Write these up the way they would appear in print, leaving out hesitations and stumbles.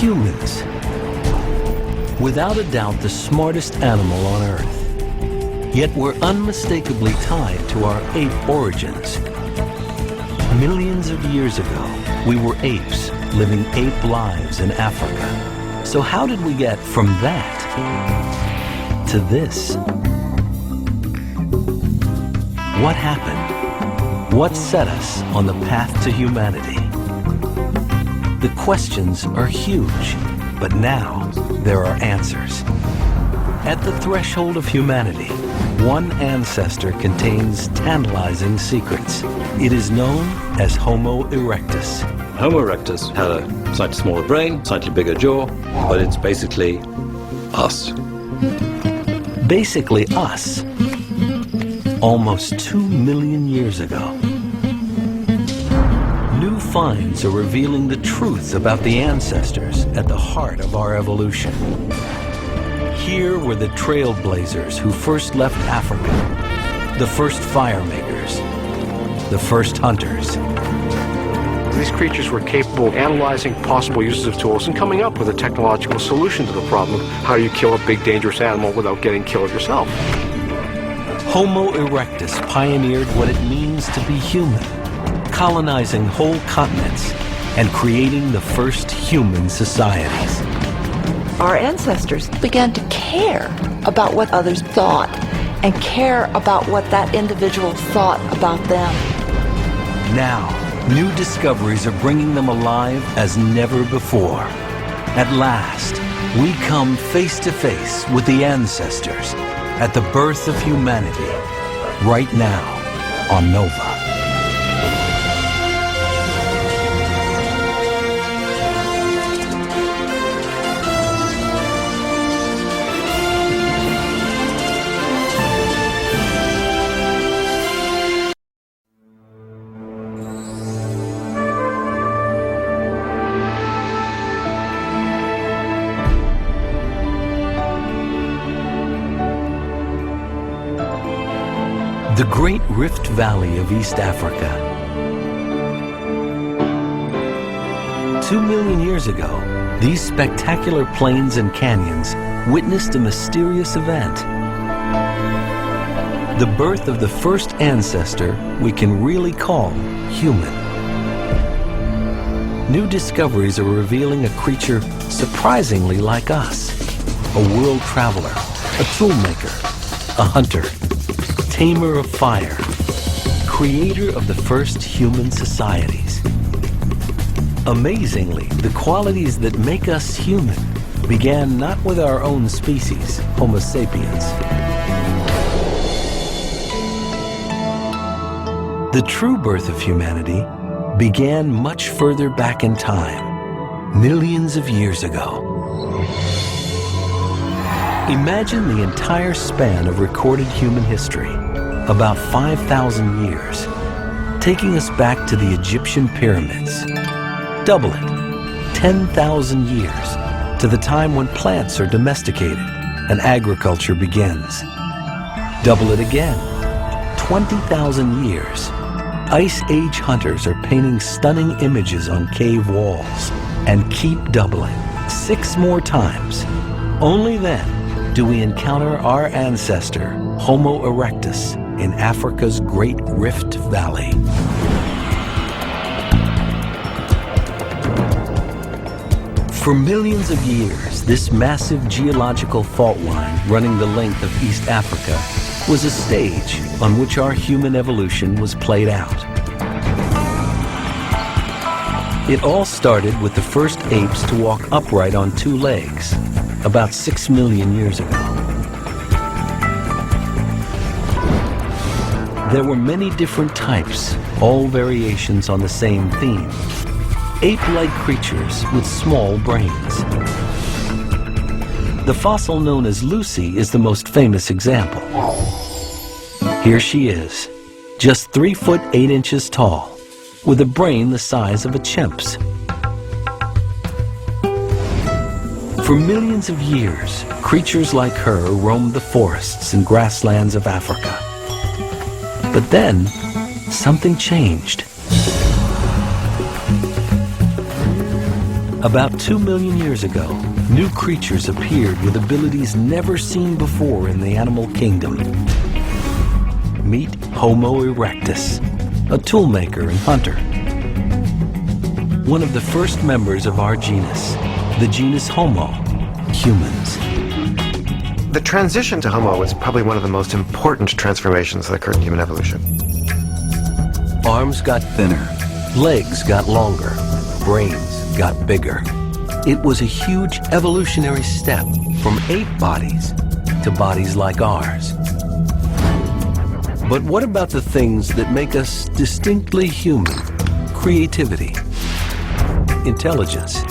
Humans. Without a doubt, the smartest animal on Earth. Yet we're unmistakably tied to our ape origins. Millions of years ago, we were apes living ape lives in Africa. So how did we get from that to this? What happened? What set us on the path to humanity? The questions are huge, but now there are answers. At the threshold of humanity, one ancestor contains tantalizing secrets. It is known as Homo erectus. Homo erectus had a slightly smaller brain, slightly bigger jaw, but it's basically us. Basically us. Almost 2 million years ago. New finds are revealing the truth about the ancestors at the heart of our evolution. Here were the trailblazers who first left Africa, the first fire makers, the first hunters. These creatures were capable of analyzing possible uses of tools and coming up with a technological solution to the problem of how you kill a big dangerous animal without getting killed yourself. Homo erectus pioneered what it means to be human, colonizing whole continents and creating the first human societies. Our ancestors began to care about what others thought and care about what that individual thought about them. Now, new discoveries are bringing them alive as never before. At last, we come face to face with the ancestors at the birth of humanity, right now on Nova. The Great Rift Valley of East Africa. 2 million years ago, these spectacular plains and canyons witnessed a mysterious event. The birth of the first ancestor we can really call human. New discoveries are revealing a creature surprisingly like us. A world traveler, a toolmaker, a hunter, tamer of fire, creator of the first human societies. Amazingly, the qualities that make us human began not with our own species, Homo sapiens. The true birth of humanity began much further back in time, millions of years ago. Imagine the entire span of recorded human history, about 5,000 years, taking us back to the Egyptian pyramids. Double it, 10,000 years, to the time when plants are domesticated and agriculture begins. Double it again, 20,000 years. Ice Age hunters are painting stunning images on cave walls, and keep doubling, 6 more times. Only then do we encounter our ancestor, Homo erectus, in Africa's Great Rift Valley. For millions of years, this massive geological fault line running the length of East Africa was a stage on which our human evolution was played out. It all started with the first apes to walk upright on 2 legs, about 6 million years ago. There were many different types, all variations on the same theme. Ape-like creatures with small brains. The fossil known as Lucy is the most famous example. Here she is, just 3 foot 8 inches tall, with a brain the size of a chimp's. For millions of years, creatures like her roamed the forests and grasslands of Africa. But then, something changed. About 2 million years ago, new creatures appeared with abilities never seen before in the animal kingdom. Meet Homo erectus, a toolmaker and hunter. One of the first members of our genus, the genus Homo, humans. The transition to Homo was probably one of the most important transformations that occurred in human evolution. Arms got thinner, legs got longer, brains got bigger. It was a huge evolutionary step from ape bodies to bodies like ours. But what about the things that make us distinctly human? Creativity, intelligence,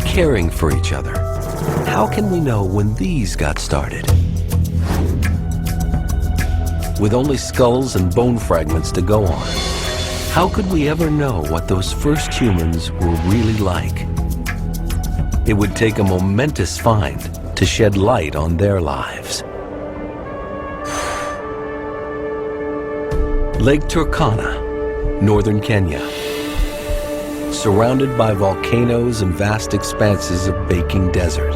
caring for each other. How can we know when these got started? With only skulls and bone fragments to go on, how could we ever know what those first humans were really like? It would take a momentous find to shed light on their lives. Lake Turkana, northern Kenya. Surrounded by volcanoes and vast expanses of baking desert.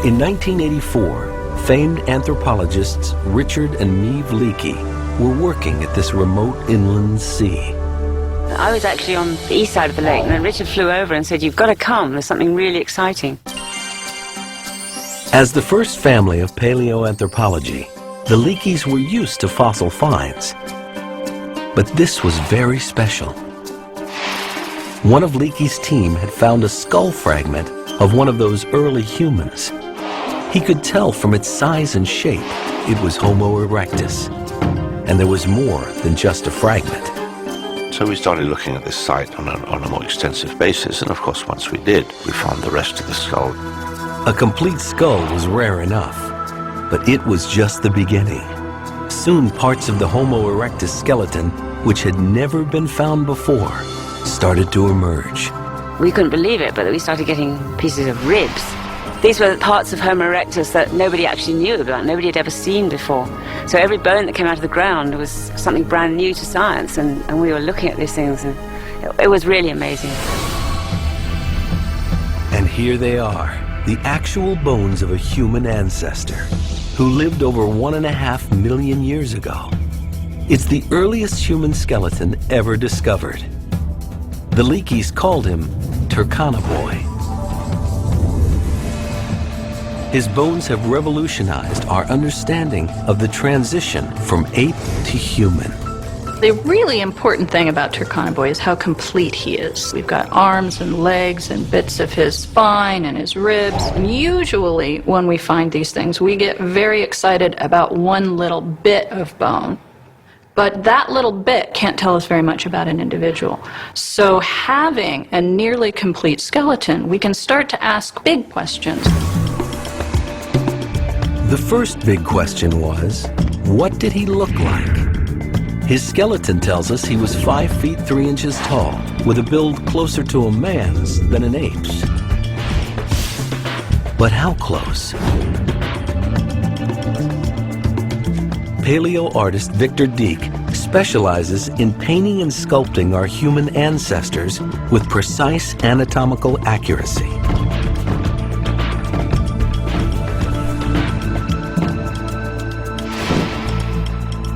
In 1984, famed anthropologists Richard and Neve Leakey were working at this remote inland sea. I was actually on the east side of the lake, and then Richard flew over and said, "You've got to come, there's something really exciting." As the first family of paleoanthropology, the Leakeys were used to fossil finds. But this was very special. One of Leakey's team had found a skull fragment of one of those early humans. He could tell from its size and shape it was Homo erectus. And there was more than just a fragment. So we started looking at this site on a more extensive basis, and of course once we did, we found the rest of the skull. A complete skull was rare enough, but it was just the beginning. Soon parts of the Homo erectus skeleton, which had never been found before, started to emerge. We couldn't believe it, but we started getting pieces of ribs. These were parts of Homo erectus that nobody actually knew about, nobody had ever seen before. So every bone that came out of the ground was something brand new to science, and we were looking at these things, and it was really amazing. And here they are, the actual bones of a human ancestor who lived over 1.5 million years ago. It's the earliest human skeleton ever discovered. The Leakeys called him Turkana Boy. His bones have revolutionized our understanding of the transition from ape to human. The really important thing about Turkana Boy is how complete he is. We've got arms and legs and bits of his spine and his ribs. And usually when we find these things, we get very excited about one little bit of bone. But that little bit can't tell us very much about an individual. So having a nearly complete skeleton, we can start to ask big questions. The first big question was, what did he look like? His skeleton tells us he was 5 feet 3 inches tall, with a build closer to a man's than an ape's. But how close? Paleo artist Victor Dieck specializes in painting and sculpting our human ancestors with precise anatomical accuracy.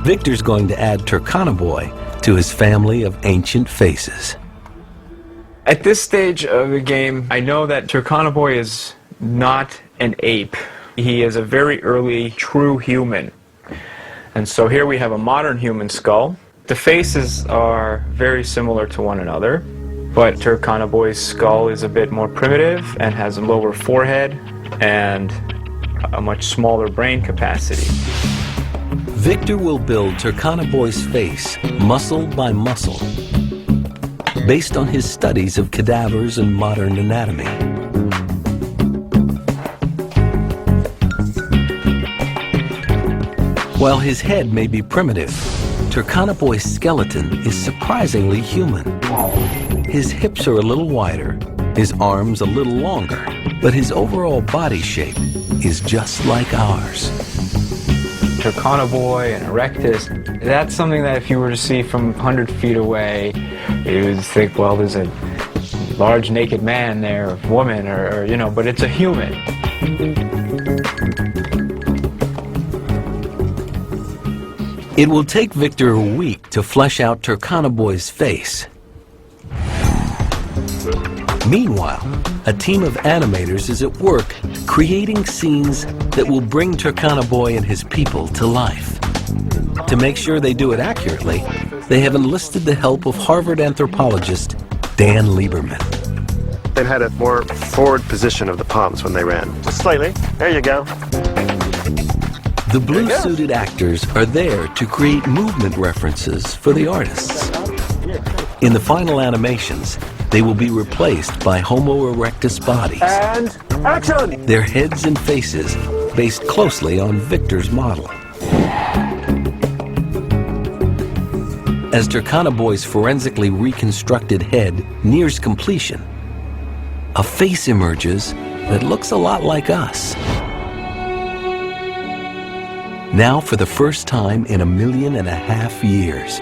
Victor's going to add Turkana Boy to his family of ancient faces. At this stage of the game, I know that Turkana Boy is not an ape. He is a very early true human. And so here we have a modern human skull. The faces are very similar to one another, but Turkana Boy's skull is a bit more primitive and has a lower forehead and a much smaller brain capacity. Victor will build Turkana Boy's face muscle by muscle, based on his studies of cadavers and modern anatomy. While his head may be primitive, Turkana Boy's skeleton is surprisingly human. His hips are a little wider, his arms a little longer, but his overall body shape is just like ours. Turkana Boy and Erectus, that's something that if you were to see from 100 feet away, you would think, well, there's a large naked man there, or woman, or you know, but it's a human. It will take Victor a week to flesh out Turkana Boy's face. Meanwhile, a team of animators is at work creating scenes that will bring Turkana Boy and his people to life. To make sure they do it accurately, they have enlisted the help of Harvard anthropologist Dan Lieberman. They had a more forward position of the palms when they ran. Just slightly. There you go. The blue-suited actors are there to create movement references for the artists. In the final animations, they will be replaced by Homo erectus bodies. And action! Their heads and faces based closely on Victor's model. As Turkana Boy's forensically reconstructed head nears completion, a face emerges that looks a lot like us. Now, for the first time in 1.5 million years,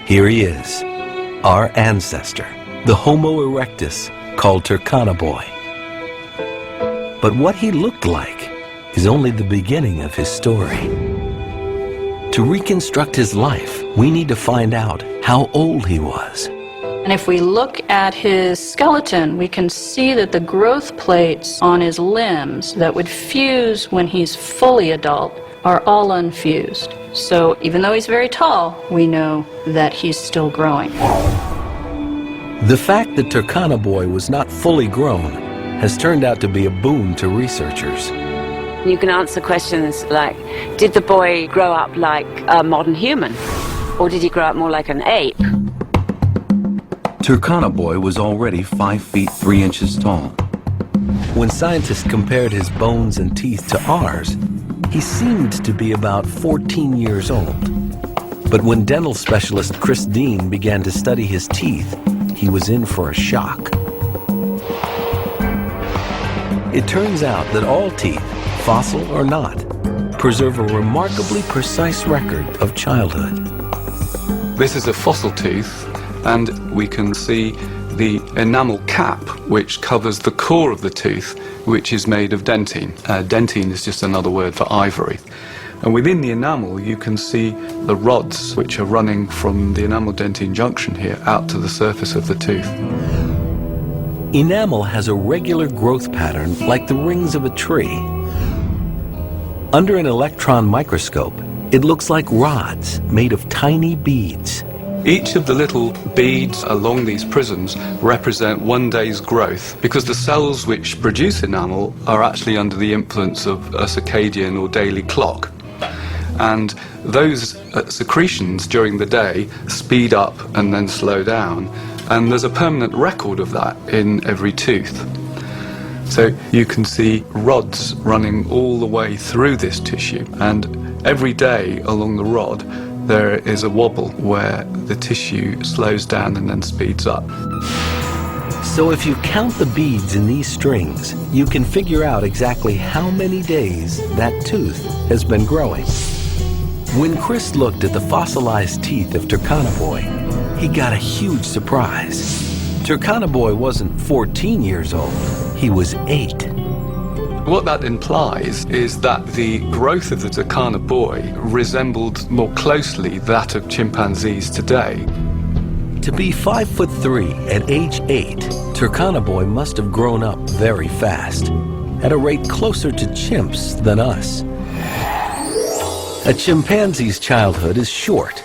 here he is, our ancestor, the Homo erectus called Turkana Boy. But what he looked like is only the beginning of his story. To reconstruct his life, we need to find out how old he was. And if we look at his skeleton, we can see that the growth plates on his limbs that would fuse when he's fully adult are all unfused. So even though he's very tall, we know that he's still growing. The fact that Turkana Boy was not fully grown has turned out to be a boon to researchers. You can answer questions like, did the boy grow up like a modern human? Or did he grow up more like an ape? Turkana Boy was already 5 feet 3 inches tall. When scientists compared his bones and teeth to ours, he seemed to be about 14 years old. But when dental specialist Chris Dean began to study his teeth, he was in for a shock. It turns out that all teeth, fossil or not, preserve a remarkably precise record of childhood. This is a fossil tooth, and we can see the enamel cap which covers the core of the tooth, which is made of dentine. Dentine is just another word for ivory. And within the enamel you can see the rods which are running from the enamel-dentine junction here out to the surface of the tooth. Enamel has a regular growth pattern like the rings of a tree. Under an electron microscope, it looks like rods made of tiny beads. Each of the little beads along these prisms represent one day's growth, because the cells which produce enamel are actually under the influence of a circadian or daily clock. And those secretions during the day speed up and then slow down, and there's a permanent record of that in every tooth. So you can see rods running all the way through this tissue, and every day along the rod there is a wobble where the tissue slows down and then speeds up. So if you count the beads in these strings, you can figure out exactly how many days that tooth has been growing. When Chris looked at the fossilized teeth of Turkana Boy, he got a huge surprise. Turkana Boy wasn't 14 years old, he was 8. What that implies is that the growth of the Turkana Boy resembled more closely that of chimpanzees today. To be 5'3" at age 8, Turkana Boy must have grown up very fast, at a rate closer to chimps than us. A chimpanzee's childhood is short.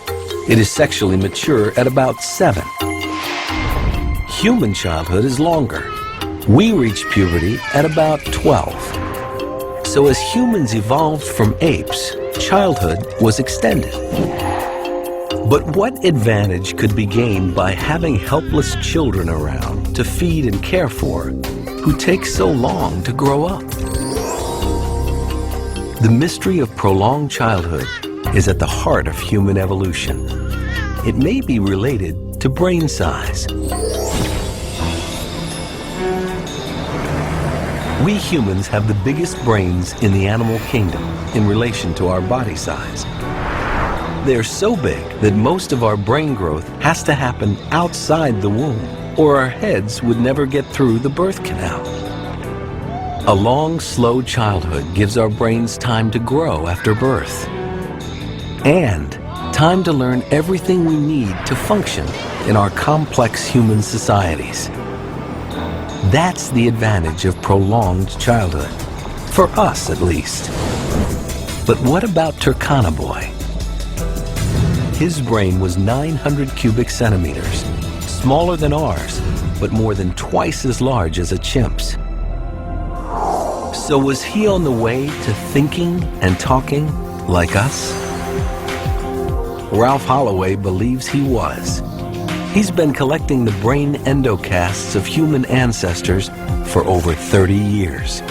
It is sexually mature at about 7. Human childhood is longer. We reach puberty at about 12. So as humans evolved from apes, childhood was extended. But what advantage could be gained by having helpless children around to feed and care for who take so long to grow up? The mystery of prolonged childhood is at the heart of human evolution. It may be related to brain size. We humans have the biggest brains in the animal kingdom in relation to our body size. They're so big that most of our brain growth has to happen outside the womb. or our heads would never get through the birth canal. A long, slow childhood gives our brains time to grow after birth, and time to learn everything we need to function in our complex human societies. That's the advantage of prolonged childhood, for us at least. But what about Turkana Boy? His brain was 900 cubic centimeters, smaller than ours, but more than twice as large as a chimp's. So was he on the way to thinking and talking like us? Ralph Holloway believes he was. He's been collecting the brain endocasts of human ancestors for over 30 years.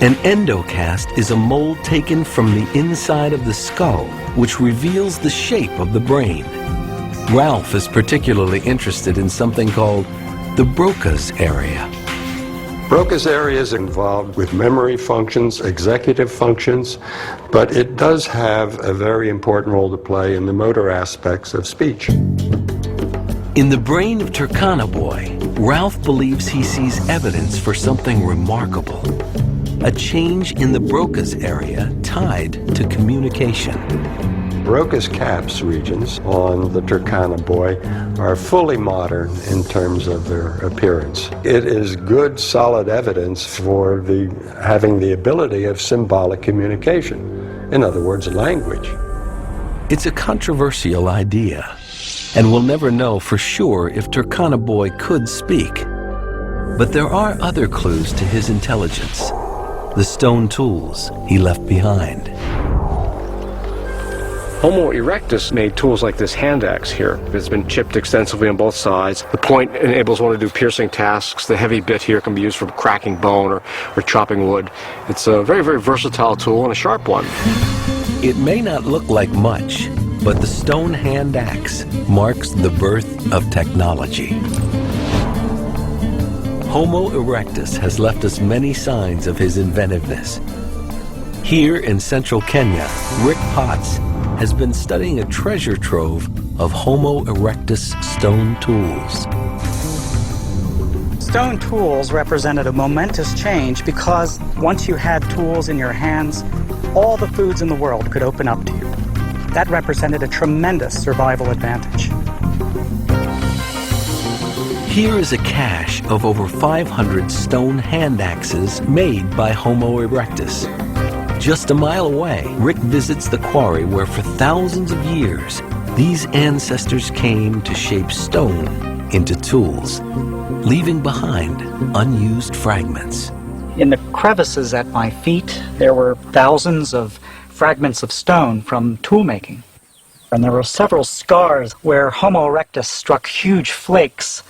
An endocast is a mold taken from the inside of the skull, which reveals the shape of the brain. Ralph is particularly interested in something called the Broca's area. Broca's area is involved with memory functions, executive functions, but it does have a very important role to play in the motor aspects of speech. In the brain of Turkana Boy, Ralph believes he sees evidence for something remarkable. A change in the Broca's area tied to communication. Broca's caps regions on the Turkana Boy are fully modern in terms of their appearance. It is good, solid evidence for having the ability of symbolic communication. In other words, language. It's a controversial idea, and we'll never know for sure if Turkana Boy could speak. But there are other clues to his intelligence. The stone tools he left behind. Homo erectus made tools like this hand axe here. It's been chipped extensively on both sides. The point enables one to do piercing tasks. The heavy bit here can be used for cracking bone or chopping wood. It's a very, very versatile tool and a sharp one. It may not look like much, but the stone hand axe marks the birth of technology. Homo erectus has left us many signs of his inventiveness. Here in central Kenya, Rick Potts has been studying a treasure trove of Homo erectus stone tools. Stone tools represented a momentous change because once you had tools in your hands, all the foods in the world could open up to you. That represented a tremendous survival advantage. Here is a cache of over 500 stone hand axes made by Homo erectus. Just a mile away, Rick visits the quarry where for thousands of years, these ancestors came to shape stone into tools, leaving behind unused fragments. In the crevices at my feet, there were thousands of fragments of stone from tool making. And there were several scars where Homo erectus struck huge flakes.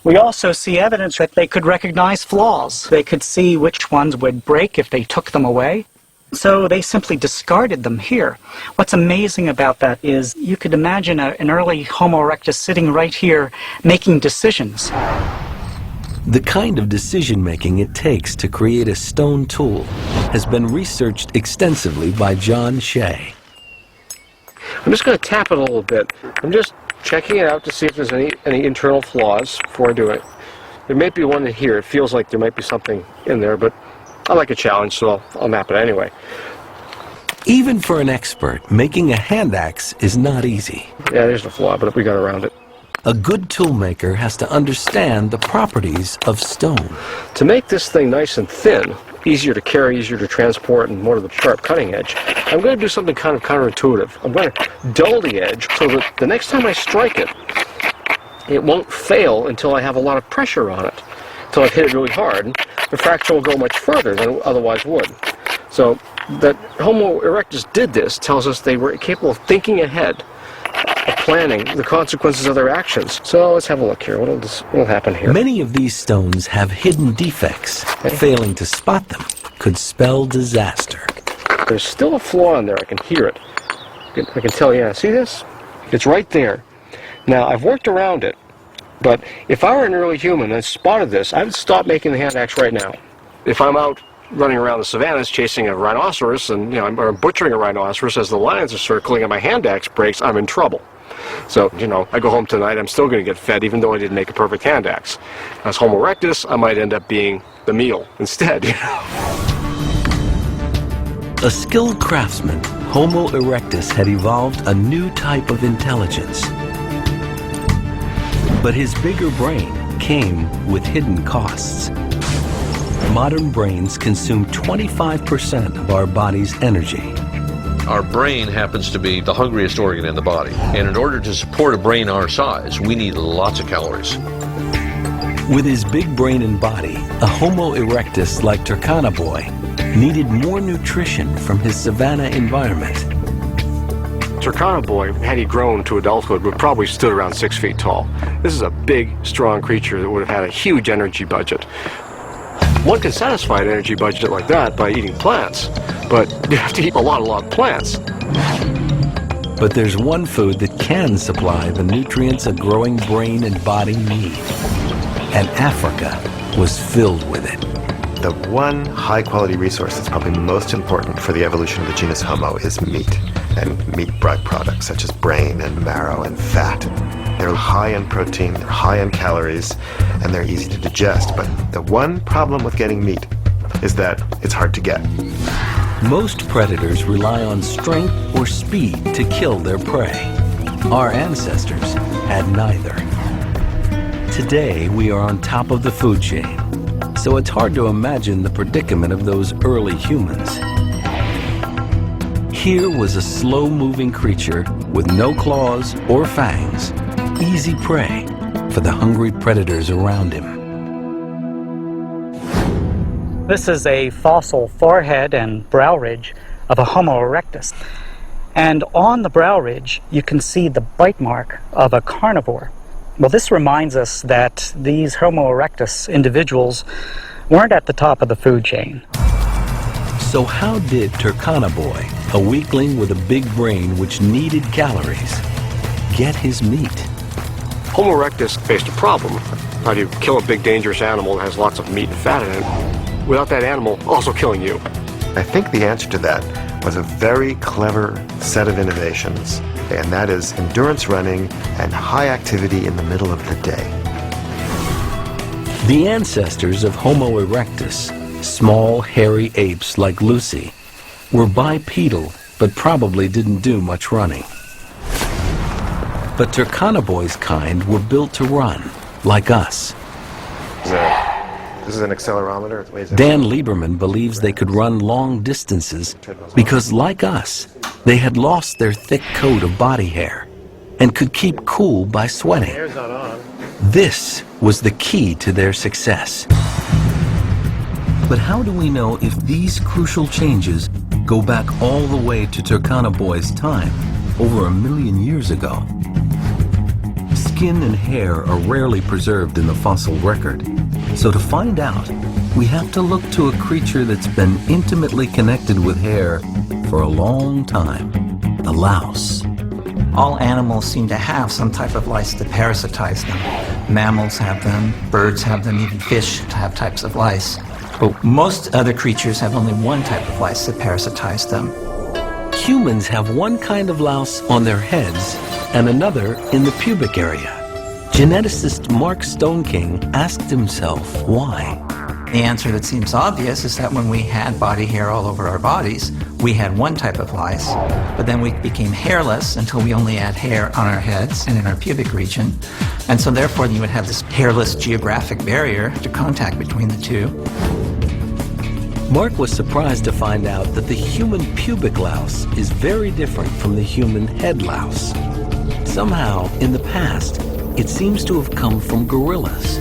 We also see evidence that they could recognize flaws. They could see which ones would break if they took them away. So they simply discarded them here. What's amazing about that is you could imagine an early Homo erectus sitting right here making decisions. The kind of decision-making it takes to create a stone tool has been researched extensively by John Shea. I'm just going to tap it a little bit. I'm just checking it out to see if there's any internal flaws before I do it. There may be one in here. It feels like there might be something in there, but I like a challenge, so I'll map it anyway. Even for an expert, making a hand axe is not easy. Yeah, there's the flaw, but we got around it. A good toolmaker has to understand the properties of stone. To make this thing nice and thin, easier to carry, easier to transport, and more to the sharp cutting edge, I'm going to do something kind of counterintuitive. I'm going to dull the edge so that the next time I strike it, it won't fail until I have a lot of pressure on it, until I've hit it really hard. The fracture will go much further than it otherwise would. So that Homo erectus did this tells us they were capable of thinking ahead, of planning the consequences of their actions. So let's have a look here. What'll happen here? Many of these stones have hidden defects. Failing to spot them could spell disaster. There's still a flaw in there. I can hear it. I can tell you. Yeah, see this? It's right there. Now, I've worked around it, but if I were an early human and spotted this, I would stop making the hand axe right now. If I'm out running around the savannas chasing a rhinoceros and I'm butchering a rhinoceros as the lions are circling and my hand axe breaks, I'm in trouble. So, you know, I go home tonight, I'm still going to get fed even though I didn't make a perfect hand axe. As Homo erectus, I might end up being the meal instead, you know. A skilled craftsman, Homo erectus had evolved a new type of intelligence. But his bigger brain came with hidden costs. Modern brains consume 25% of our body's energy. Our brain happens to be the hungriest organ in the body. And in order to support a brain our size, we need lots of calories. With his big brain and body, a Homo erectus like Turkana Boy needed more nutrition from his savanna environment. Turkana Boy, had he grown to adulthood, would probably stood around 6 feet tall. This is a big, strong creature that would have had a huge energy budget. One can satisfy an energy budget like that by eating plants, but you have to eat a lot of plants. But there's one food that can supply the nutrients a growing brain and body need. And Africa was filled with it. The one high-quality resource that's probably most important for the evolution of the genus Homo is meat, and meat byproducts such as brain and marrow and fat. They're high in protein, they're high in calories, and they're easy to digest. But the one problem with getting meat is that it's hard to get. Most predators rely on strength or speed to kill their prey. Our ancestors had neither. Today, we are on top of the food chain, so it's hard to imagine the predicament of those early humans. Here was a slow-moving creature with no claws or fangs, easy prey for the hungry predators around him. This is a fossil forehead and brow ridge of a Homo erectus. And on the brow ridge, you can see the bite mark of a carnivore. Well, this reminds us that these Homo erectus individuals weren't at the top of the food chain. So how did Turkana Boy, a weakling with a big brain which needed calories, get his meat? Homo erectus faced a problem. How do you kill a big dangerous animal that has lots of meat and fat in it without that animal also killing you? I think the answer to that was a very clever set of innovations, and that is endurance running and high activity in the middle of the day. The ancestors of Homo erectus, small, hairy apes like Lucy, were bipedal, but probably didn't do much running. But Turkana Boy's kind were built to run, like us. This is an accelerometer. It weighs Dan Lieberman believes they could run long distances because, like us, they had lost their thick coat of body hair and could keep cool by sweating. This was the key to their success. But how do we know if these crucial changes go back all the way to Turkana Boy's time, over 1 million years ago? Skin and hair are rarely preserved in the fossil record. So to find out, we have to look to a creature that's been intimately connected with hair for a long time, the louse. All animals seem to have some type of lice that parasitize them. Mammals have them, birds have them, even fish have types of lice. But most other creatures have only one type of lice that parasitize them. Humans have one kind of louse on their heads and another in the pubic area. Geneticist Mark Stoneking asked himself why. The answer that seems obvious is that when we had body hair all over our bodies, we had one type of lice, but then we became hairless until we only had hair on our heads and in our pubic region. And so therefore you would have this hairless geographic barrier to contact between the two. Mark was surprised to find out that the human pubic louse is very different from the human head louse. Somehow, in the past, it seems to have come from gorillas.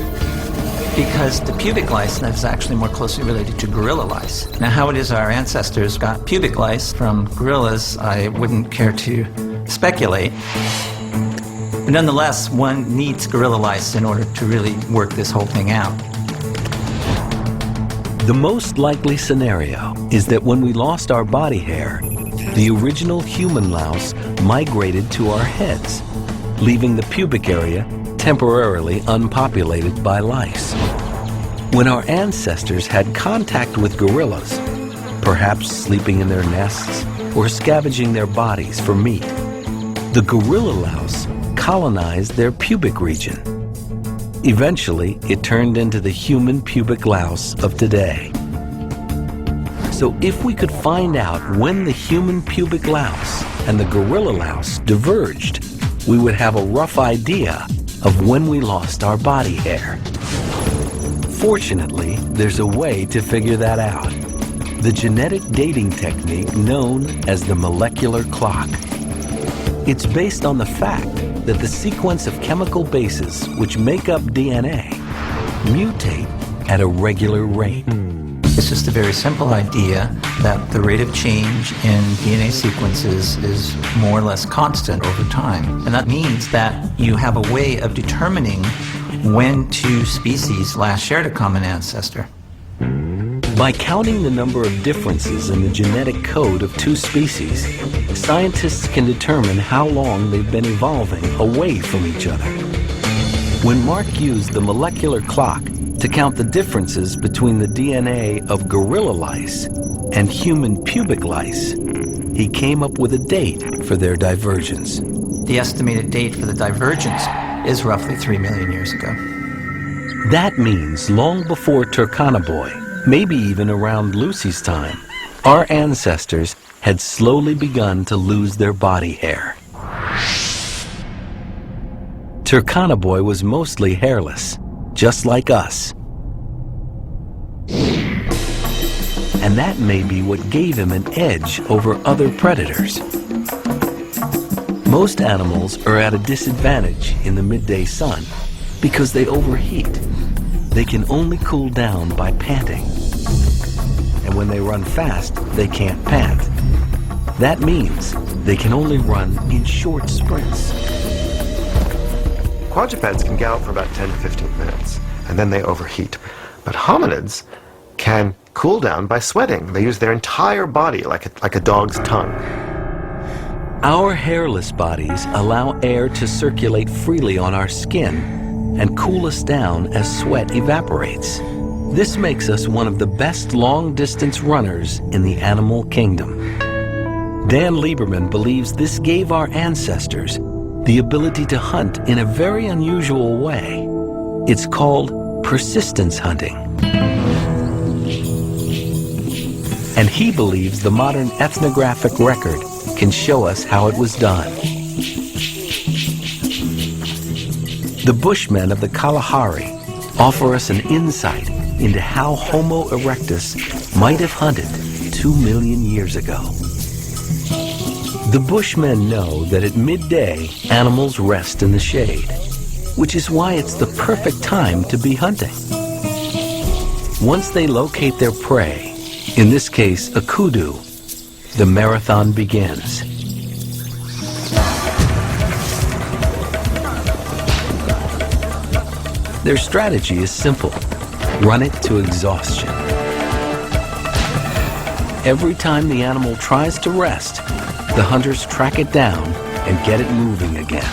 Because the pubic lice is actually more closely related to gorilla lice. Now, how it is our ancestors got pubic lice from gorillas, I wouldn't care to speculate. But nonetheless, one needs gorilla lice in order to really work this whole thing out. The most likely scenario is that when we lost our body hair, the original human louse migrated to our heads, leaving the pubic area temporarily unpopulated by lice. When our ancestors had contact with gorillas, perhaps sleeping in their nests or scavenging their bodies for meat, the gorilla louse colonized their pubic region. Eventually, it turned into the human pubic louse of today. So if we could find out when the human pubic louse and the gorilla louse diverged, we would have a rough idea of when we lost our body hair. Fortunately, there's a way to figure that out. The genetic dating technique known as the molecular clock. It's based on the fact that the sequence of chemical bases which make up DNA mutate at a regular rate. It's just a very simple idea that the rate of change in DNA sequences is more or less constant over time. And that means that you have a way of determining when two species last shared a common ancestor. By counting the number of differences in the genetic code of two species, scientists can determine how long they've been evolving away from each other. When Mark used the molecular clock to count the differences between the DNA of gorilla lice and human pubic lice, he came up with a date for their divergence. The estimated date for the divergence is roughly 3 million years ago. That means long before Turkana, maybe even around Lucy's time, our ancestors had slowly begun to lose their body hair. Turkana was mostly hairless, just like us. And that may be what gave him an edge over other predators. Most animals are at a disadvantage in the midday sun because they overheat. They can only cool down by panting. And when they run fast, they can't pant. That means they can only run in short sprints. Quadrupeds can get out for about 10 to 15 minutes, and then they overheat. But hominids can cool down by sweating. They use their entire body like a dog's tongue. Our hairless bodies allow air to circulate freely on our skin and cool us down as sweat evaporates. This makes us one of the best long-distance runners in the animal kingdom. Dan Lieberman believes this gave our ancestors the ability to hunt in a very unusual way. It's called persistence hunting. And he believes the modern ethnographic record can show us how it was done. The Bushmen of the Kalahari offer us an insight into how Homo erectus might have hunted 2 million years ago. The Bushmen know that at midday, animals rest in the shade, which is why it's the perfect time to be hunting. Once they locate their prey, in this case a kudu, the marathon begins. Their strategy is simple. Run it to exhaustion. Every time the animal tries to rest, the hunters track it down and get it moving again.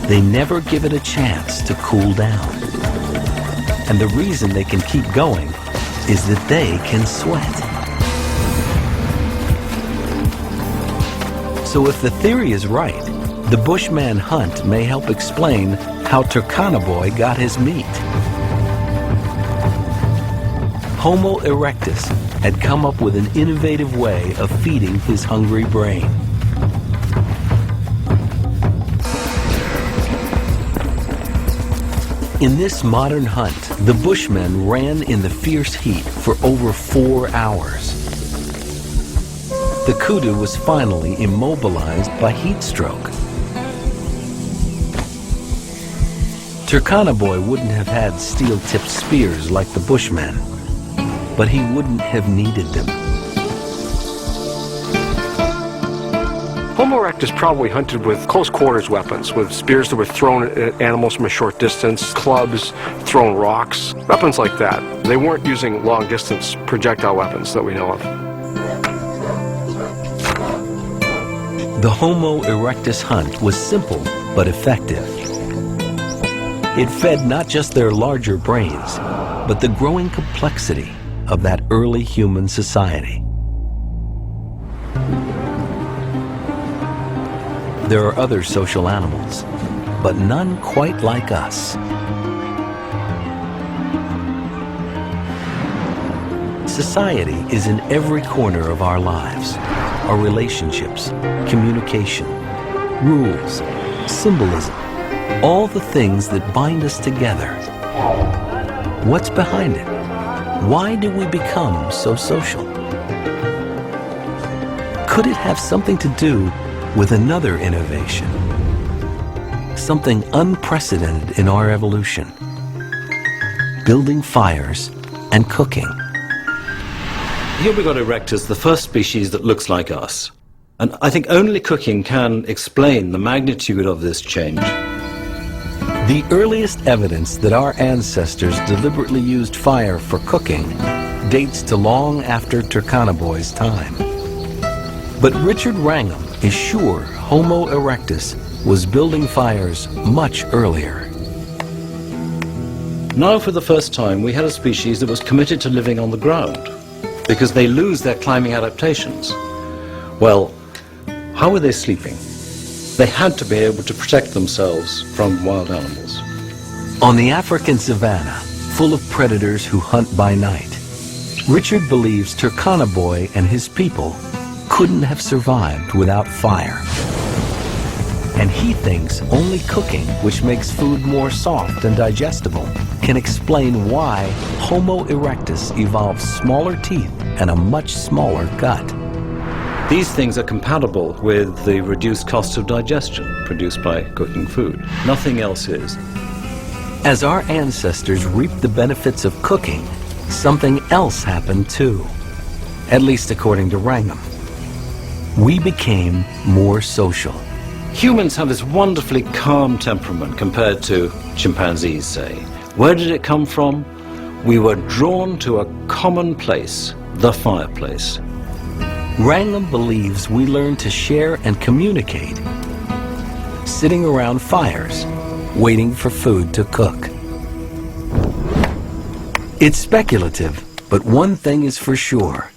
They never give it a chance to cool down. And the reason they can keep going is that they can sweat. So if the theory is right, the Bushman hunt may help explain how Turkana got his meat. Homo erectus had come up with an innovative way of feeding his hungry brain. In this modern hunt, the Bushmen ran in the fierce heat for over 4 hours. The kudu was finally immobilized by heat stroke. Turkana wouldn't have had steel-tipped spears like the Bushmen, but he wouldn't have needed them. Homo erectus probably hunted with close-quarters weapons, with spears that were thrown at animals from a short distance, clubs, thrown rocks, weapons like that. They weren't using long-distance projectile weapons that we know of. The Homo erectus hunt was simple but effective. It fed not just their larger brains, but the growing complexity of that early human society. there are other social animals, but none quite like us. Society is in every corner of our lives. Our relationships, communication, rules, symbolism, all the things that bind us together. What's behind it? Why do we become so social? Could it have something to do with another innovation? Something unprecedented in our evolution. Building fires and cooking. Here we've got erectus, the first species that looks like us. And I think only cooking can explain the magnitude of this change. The earliest evidence that our ancestors deliberately used fire for cooking dates to long after Turkana time. But Richard Wrangham is sure Homo erectus was building fires much earlier. Now for the first time we had a species that was committed to living on the ground, because they lose their climbing adaptations. Well, how were they sleeping? They had to be able to protect themselves from wild animals. On the African savanna, full of predators who hunt by night, Richard believes Turkana and his people couldn't have survived without fire. And he thinks only cooking, which makes food more soft and digestible, can explain why Homo erectus evolved smaller teeth and a much smaller gut. These things are compatible with the reduced cost of digestion produced by cooking food. Nothing else is. As our ancestors reaped the benefits of cooking, something else happened too. At least according to Wrangham. We became more social. Humans have this wonderfully calm temperament compared to chimpanzees, say. Where did it come from? We were drawn to a common place, the fireplace. Wrangham believes we learn to share and communicate, sitting around fires, waiting for food to cook. It's speculative, but one thing is for sure.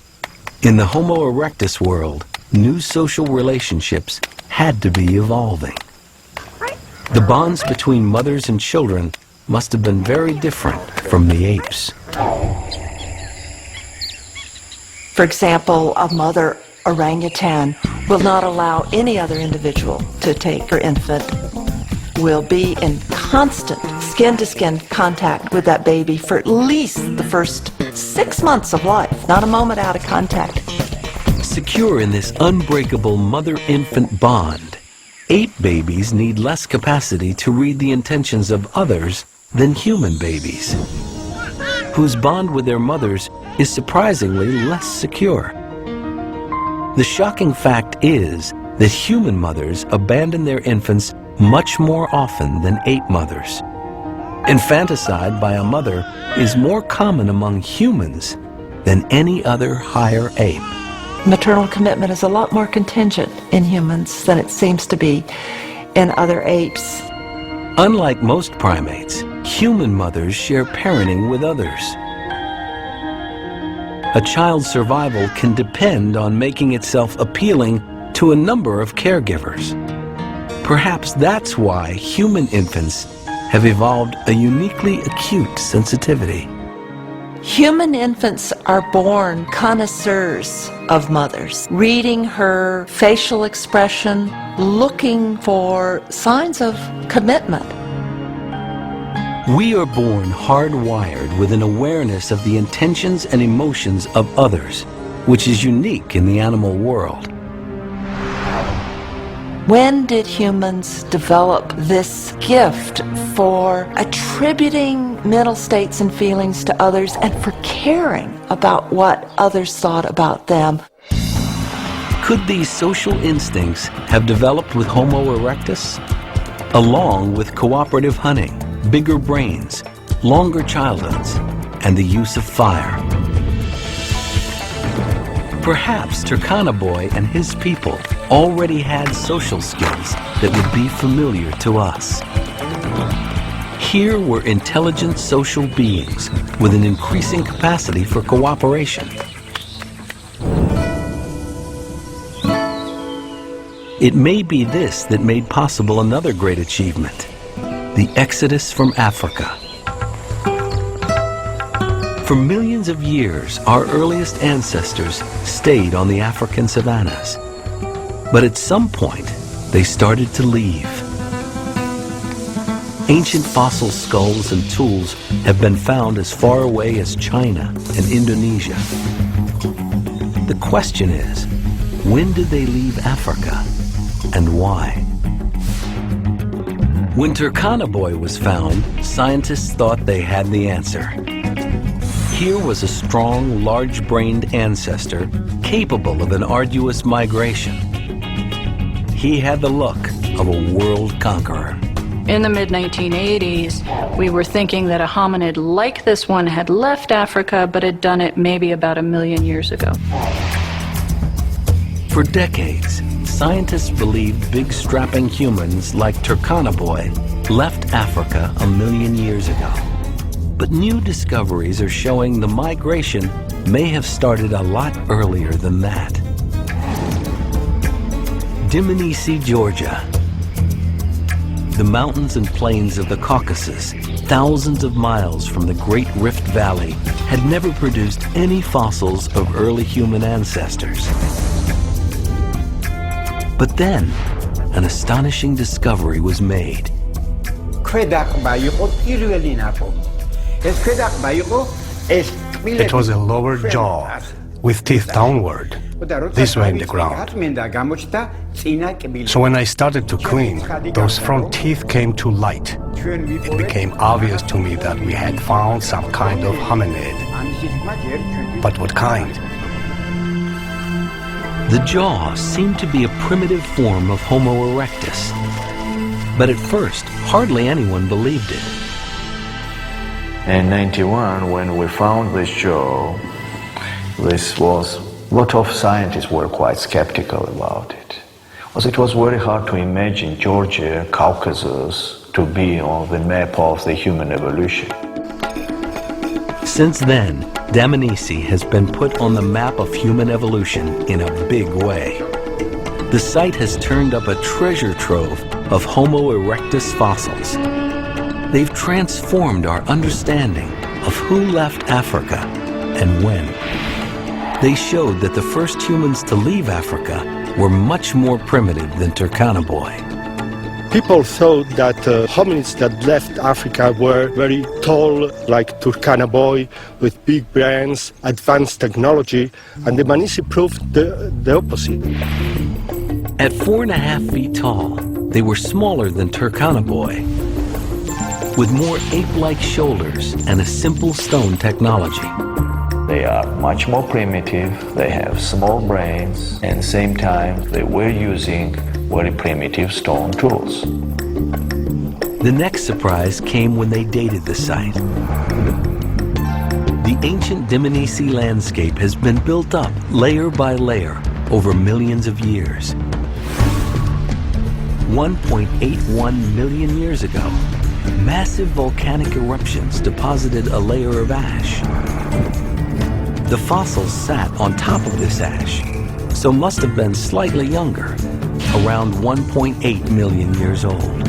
In the Homo erectus world, new social relationships had to be evolving. The bonds between mothers and children must have been very different from the apes. For example, a mother orangutan will not allow any other individual to take her infant, will be in constant skin-to-skin contact with that baby for at least the first 6 months of life, not a moment out of contact. Secure in this unbreakable mother-infant bond, ape babies need less capacity to read the intentions of others than human babies, whose bond with their mothers is surprisingly less secure. The shocking fact is that human mothers abandon their infants much more often than ape mothers. Infanticide by a mother is more common among humans than any other higher ape. Maternal commitment is a lot more contingent in humans than it seems to be in other apes. Unlike most primates, human mothers share parenting with others. A child's survival can depend on making itself appealing to a number of caregivers. Perhaps that's why human infants have evolved a uniquely acute sensitivity. Human infants are born connoisseurs of mothers, reading her facial expression, looking for signs of commitment. We are born hardwired with an awareness of the intentions and emotions of others, which is unique in the animal world. When did humans develop this gift for attributing mental states and feelings to others and for caring about what others thought about them? Could these social instincts have developed with Homo erectus? Along with cooperative hunting, bigger brains, longer childhoods, and the use of fire. Perhaps Turkana and his people already had social skills that would be familiar to us. Here were intelligent social beings with an increasing capacity for cooperation. It may be this that made possible another great achievement, the exodus from Africa. For millions of years, our earliest ancestors stayed on the African savannas. But at some point, they started to leave. Ancient fossil skulls and tools have been found as far away as China and Indonesia. The question is, when did they leave Africa and why? When Turkana Boy was found, scientists thought they had the answer. Here was a strong, large-brained ancestor capable of an arduous migration. He had the look of a world conqueror. In the mid-1980s, we were thinking that a hominid like this one had left Africa, but had done it maybe about 1 million years ago. For decades, scientists believed big strapping humans like Turkana Boy left Africa 1 million years ago. But new discoveries are showing the migration may have started a lot earlier than that. Dmanisi, Georgia. The mountains and plains of the Caucasus, thousands of miles from the Great Rift Valley, had never produced any fossils of early human ancestors. But then, an astonishing discovery was made. It was a lower jaw with teeth downward, this way in the ground. So when I started to clean, those front teeth came to light. It became obvious to me that we had found some kind of hominid. But what kind? The jaw seemed to be a primitive form of Homo erectus. But at first, hardly anyone believed it. In 91, when we found this jaw, a lot of scientists were quite skeptical about it. Because it was very hard to imagine Georgia, Caucasus, to be on the map of the human evolution. Since then, Dmanisi has been put on the map of human evolution in a big way. The site has turned up a treasure trove of Homo erectus fossils. They've transformed our understanding of who left Africa and when. They showed that the first humans to leave Africa were much more primitive than Turkana Boy. People thought that hominids that left Africa were very tall, like Turkana Boy, with big brains, advanced technology, and Dmanisi proved the opposite. At 4.5 feet tall, they were smaller than Turkana Boy, with more ape-like shoulders and a simple stone technology. They are much more primitive, they have small brains, and at the same time they were using very primitive stone tools. The next surprise came when they dated the site. The ancient Dmanisi landscape has been built up layer by layer over millions of years. 1.81 million years ago, massive volcanic eruptions deposited a layer of ash. The fossils sat on top of this ash, so must have been slightly younger, around 1.8 million years old.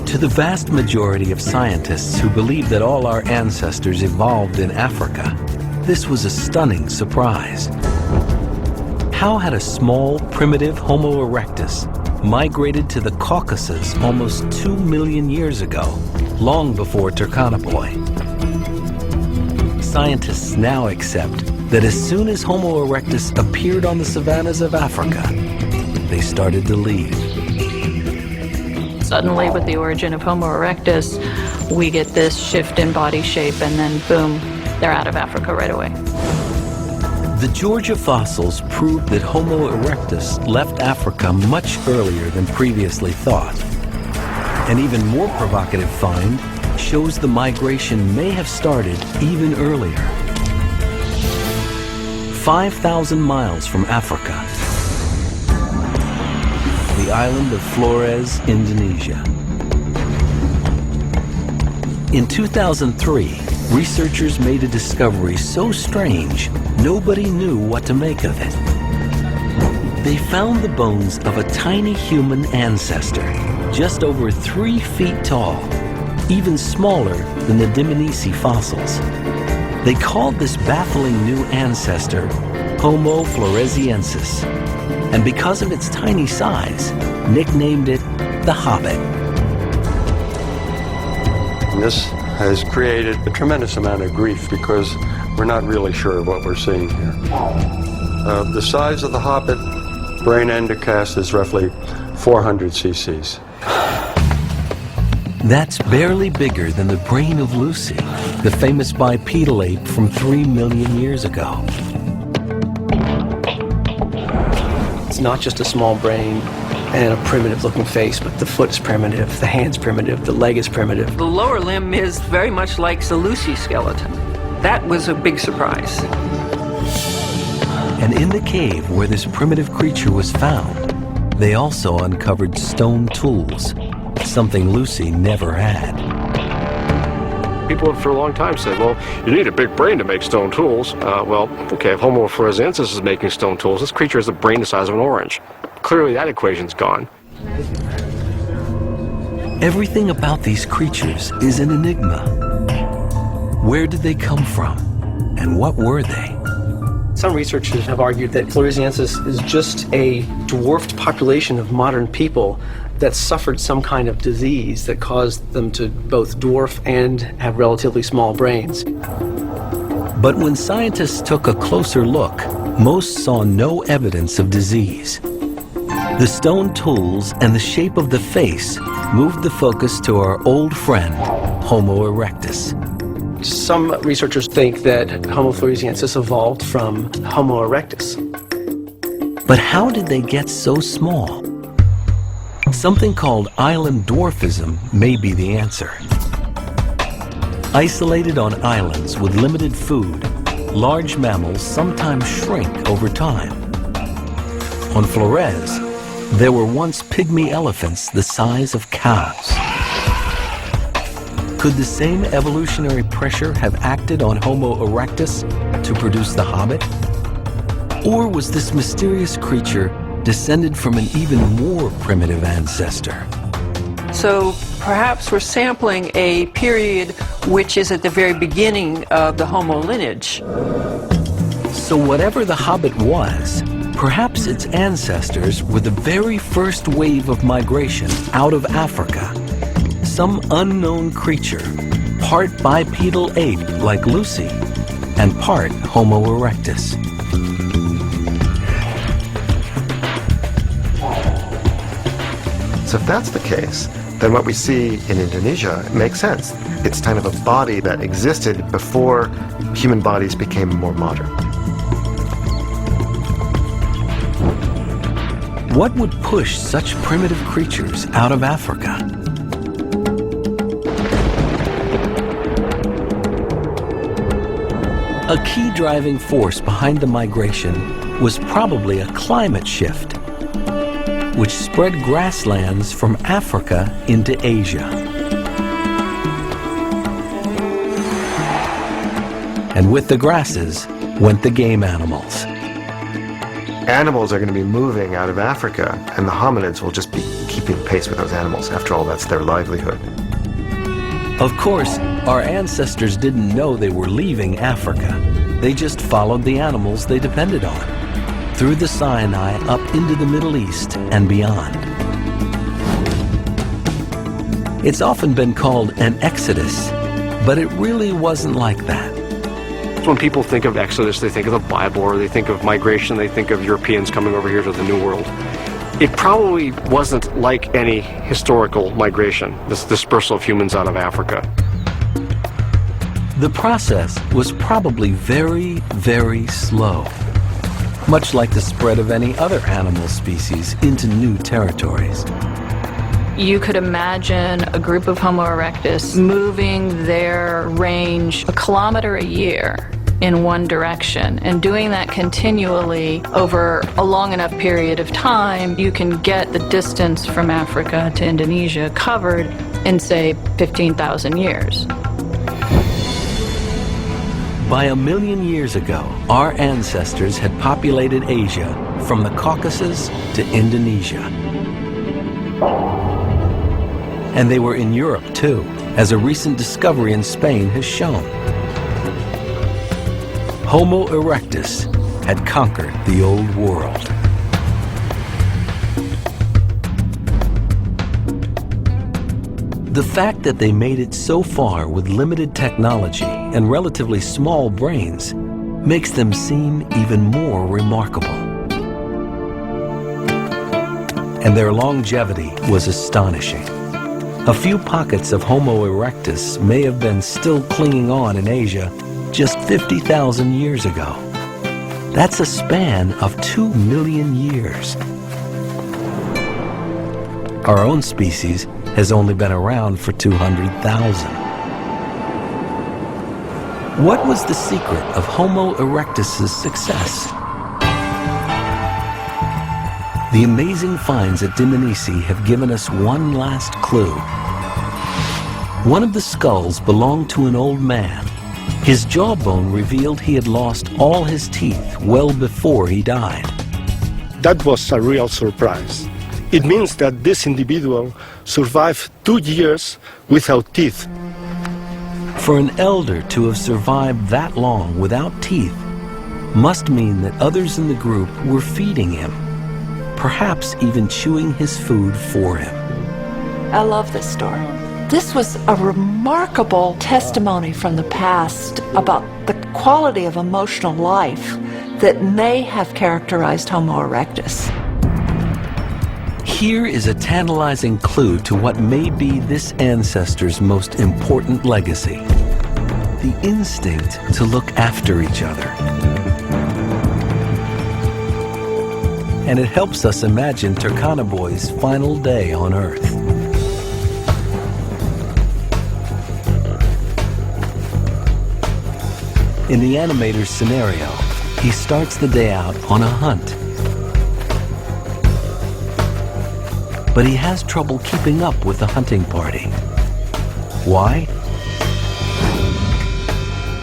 To the vast majority of scientists who believe that all our ancestors evolved in Africa, this was a stunning surprise. How had a small, primitive Homo erectus migrated to the Caucasus almost 2 million years ago, long before Turkana Boy? Scientists now accept that as soon as Homo erectus appeared on the savannas of Africa, they started to leave. Suddenly, with the origin of Homo erectus, we get this shift in body shape, and then boom, they're out of Africa right away. The Georgia fossils prove that Homo erectus left Africa much earlier than previously thought. An even more provocative find shows the migration may have started even earlier. 5,000 miles from Africa, the island of Flores, Indonesia. In 2003, researchers made a discovery so strange, nobody knew what to make of it. They found the bones of a tiny human ancestor, just over 3 feet tall, even smaller than the Dmanisi fossils. They called this baffling new ancestor Homo floresiensis, and because of its tiny size, nicknamed it the Hobbit. This has created a tremendous amount of grief because we're not really sure what we're seeing here. The size of the Hobbit brain endocast is roughly 400 cc's. That's barely bigger than the brain of Lucy, the famous bipedal ape from 3 million years ago. It's not just a small brain and a primitive-looking face, but the foot is primitive, the hand's primitive, the leg is primitive. The lower limb is very much like the Lucy skeleton. That was a big surprise. And in the cave where this primitive creature was found, they also uncovered stone tools, something Lucy never had. People have for a long time said, well, you need a big brain to make stone tools. Well, okay, if Homo floresiensis is making stone tools, this creature has a brain the size of an orange. Clearly that equation's gone. Everything about these creatures is an enigma. Where did they come from? And what were they? Some researchers have argued that floresiensis is just a dwarfed population of modern people that suffered some kind of disease that caused them to both dwarf and have relatively small brains. But when scientists took a closer look, most saw no evidence of disease. The stone tools and the shape of the face moved the focus to our old friend, Homo erectus. Some researchers think that Homo floresiensis evolved from Homo erectus. But how did they get so small? Something called island dwarfism may be the answer. Isolated on islands with limited food, large mammals sometimes shrink over time. On Flores, there were once pygmy elephants the size of cows. Could the same evolutionary pressure have acted on Homo erectus to produce the Hobbit? Or was this mysterious creature descended from an even more primitive ancestor? So perhaps we're sampling a period which is at the very beginning of the Homo lineage. So whatever the Hobbit was, perhaps its ancestors were the very first wave of migration out of Africa. Some unknown creature, part bipedal ape like Lucy, and part Homo erectus. So if that's the case, then what we see in Indonesia makes sense. It's kind of a body that existed before human bodies became more modern. What would push such primitive creatures out of Africa? A key driving force behind the migration was probably a climate shift, which spread grasslands from Africa into Asia. And with the grasses went the game animals. Animals are going to be moving out of Africa, and the hominids will just be keeping pace with those animals. After all, that's their livelihood. Of course, our ancestors didn't know they were leaving Africa. They just followed the animals they depended on, through the Sinai up into the Middle East and beyond. It's often been called an exodus, but it really wasn't like that. When people think of Exodus, they think of the Bible, or they think of migration, they think of Europeans coming over here to the New World. It probably wasn't like any historical migration, this dispersal of humans out of Africa. The process was probably very, very slow, much like the spread of any other animal species into new territories. You could imagine a group of Homo erectus moving their range 1 kilometer a year in one direction, and doing that continually over a long enough period of time. You can get the distance from Africa to Indonesia covered in, say, 15,000 years. By 1 million years ago, our ancestors had populated Asia from the Caucasus to Indonesia. And they were in Europe too, as a recent discovery in Spain has shown. Homo erectus had conquered the old world. The fact that they made it so far with limited technology and relatively small brains makes them seem even more remarkable. And their longevity was astonishing. A few pockets of Homo erectus may have been still clinging on in Asia just 50,000 years ago. That's a span of 2 million years. Our own species has only been around for 200,000. What was the secret of Homo erectus's success? The amazing finds at Dmanisi have given us one last clue. One of the skulls belonged to an old man. His jawbone revealed he had lost all his teeth well before he died. That was a real surprise. It means that this individual survived 2 years without teeth. For an elder to have survived that long without teeth must mean that others in the group were feeding him, perhaps even chewing his food for him. I love this story. This was a remarkable testimony from the past about the quality of emotional life that may have characterized Homo erectus. Here is a tantalizing clue to what may be this ancestor's most important legacy: the instinct to look after each other. And it helps us imagine Turkana Boy's final day on Earth. In the animator's scenario, he starts the day out on a hunt. But he has trouble keeping up with the hunting party. Why?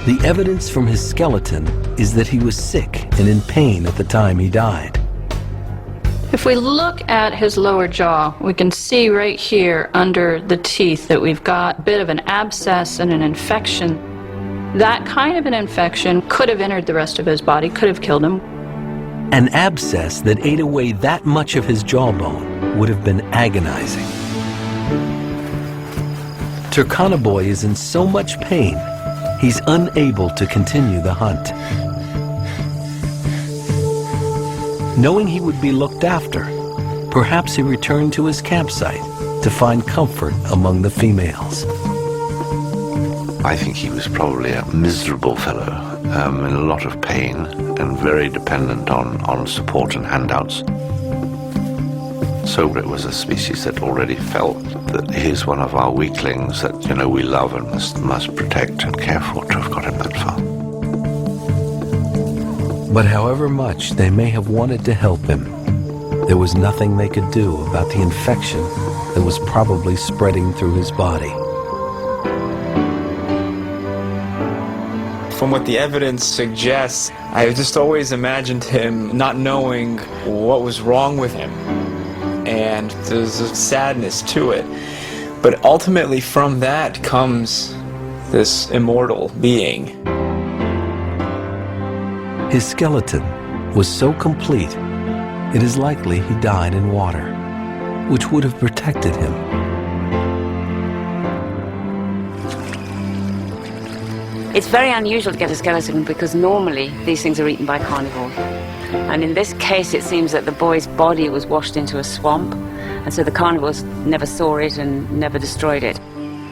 The evidence from his skeleton is that he was sick and in pain at the time he died. If we look at his lower jaw, we can see right here under the teeth that we've got a bit of an abscess and an infection. That kind of an infection could have entered the rest of his body, could have killed him. An abscess that ate away that much of his jawbone would have been agonizing. Turkana Boy is in so much pain, he's unable to continue the hunt. Knowing he would be looked after, perhaps he returned to his campsite to find comfort among the females. I think he was probably a miserable fellow, in a lot of pain and very dependent on support and handouts. So it was a species that already felt that he's one of our weaklings that, you know, we love and must protect and care for to have got him that far. But however much they may have wanted to help him, there was nothing they could do about the infection that was probably spreading through his body. From what the evidence suggests, I just always imagined him not knowing what was wrong with him. And there's a sadness to it. But ultimately from that comes this immortal being. His skeleton was so complete, it is likely he died in water, which would have protected him. It's very unusual to get a skeleton because normally these things are eaten by carnivores. And in this case, it seems that the boy's body was washed into a swamp, and so the carnivores never saw it and never destroyed it.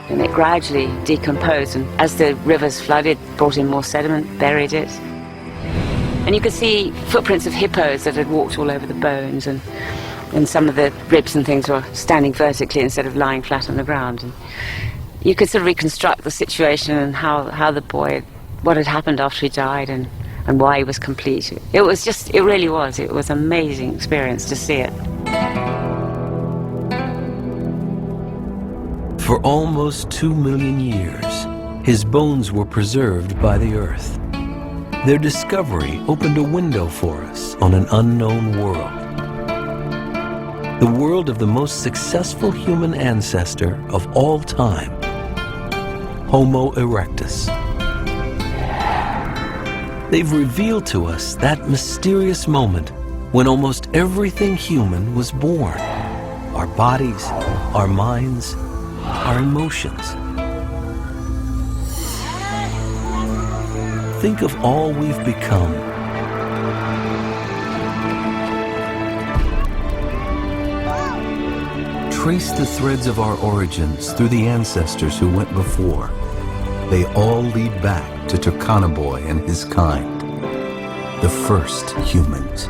And it gradually decomposed, and as the rivers flooded, brought in more sediment, buried it. And you could see footprints of hippos that had walked all over the bones, and some of the ribs and things were standing vertically instead of lying flat on the ground. And you could sort of reconstruct the situation and how the boy, what had happened after he died and why he was complete. It really was an amazing experience to see it. For almost 2 million years, his bones were preserved by the earth. Their discovery opened a window for us on an unknown world. The world of the most successful human ancestor of all time, Homo erectus. They've revealed to us that mysterious moment when almost everything human was born. Our bodies, our minds, our emotions. Think of all we've become. Trace the threads of our origins through the ancestors who went before. They all lead back to Turkana Boy and his kind, the first humans.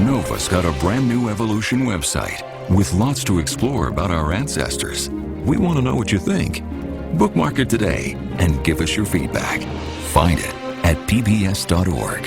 Nova's got a brand new evolution website with lots to explore about our ancestors. We want to know what you think. Bookmark it today and give us your feedback. Find it at pbs.org.